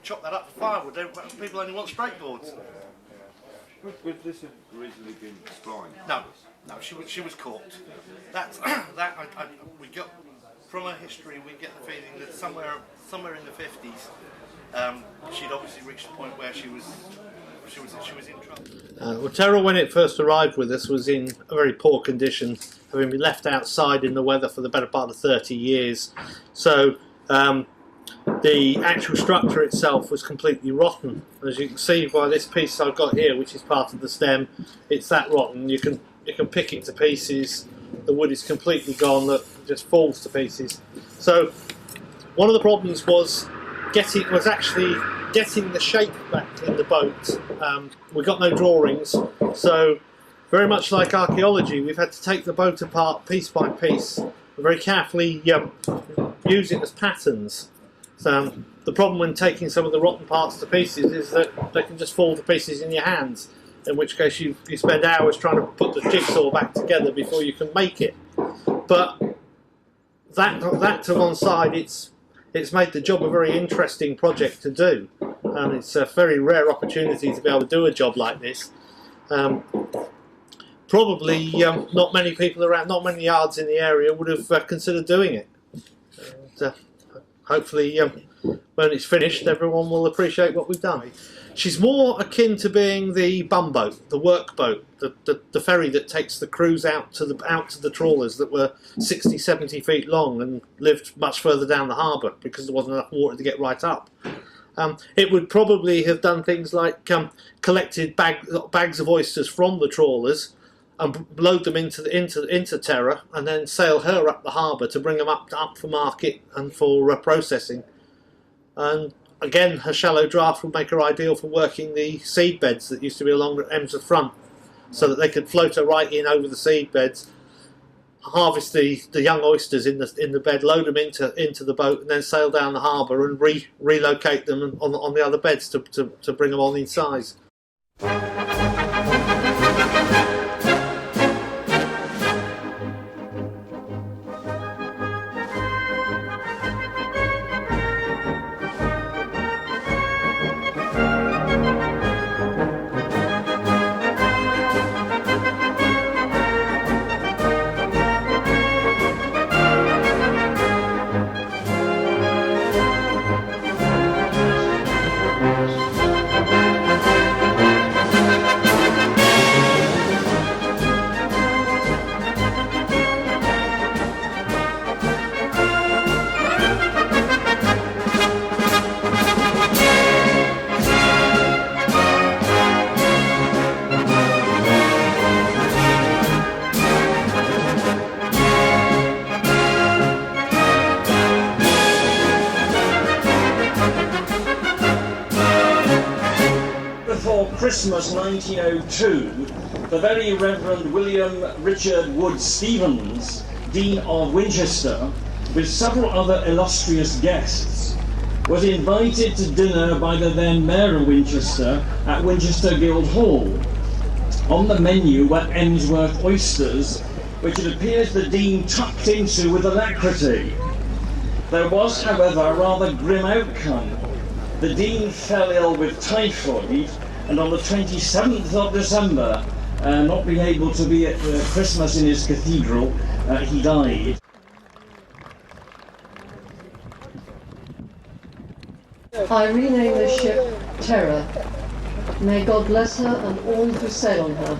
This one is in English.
chop that up for firewood. People only want straight boards. Would this have originally been splined? No, she was caught. That's we got from her history. We get the feeling that somewhere in the 50s, she'd obviously reached the point where she was in trouble. Well, Terror, when it first arrived with us, was in a very poor condition, having been left outside in the weather for the better part of 30 years. So the actual structure itself was completely rotten. As you can see by this piece I've got here, which is part of the stem, it's that rotten. You can pick it to pieces. The wood is completely gone. That just falls to pieces. So one of the problems was actually getting the shape back in the boat. We got no drawings, so very much like archaeology, we've had to take the boat apart piece by piece, very carefully use it as patterns. So the problem when taking some of the rotten parts to pieces is that they can just fall to pieces in your hands, in which case you spend hours trying to put the jigsaw back together before you can make it. But that to one side, it's made the job a very interesting project to do, and it's a very rare opportunity to be able to do a job like this. Probably not many people around, not many yards in the area would have considered doing it. And, hopefully when it's finished everyone will appreciate what we've done. She's more akin to being the bumboat, the work boat, the ferry that takes the crews out to the trawlers that were 60, 70 feet long and lived much further down the harbour because there wasn't enough water to get right up. It would probably have done things like collected bags of oysters from the trawlers and load them into Terror and then sail her up the harbour to bring them up for market and for processing. And again, her shallow draft would make her ideal for working the seed beds that used to be along the ends of front, so that they could float her right in over the seed beds, harvest the young oysters in the bed, load them into the boat, and then sail down the harbour and relocate them on the other beds to bring them on in size. Christmas 1902, the very Reverend William Richard Wood Stevens, Dean of Winchester, with several other illustrious guests, was invited to dinner by the then Mayor of Winchester at Winchester Guildhall. On the menu were Emsworth oysters, which it appears the Dean tucked into with alacrity. There was, however, a rather grim outcome. The Dean fell ill with typhoid, and on the 27th of December, not being able to be at Christmas in his cathedral, he died. I rename the ship Terror. May God bless her and all who sail on her.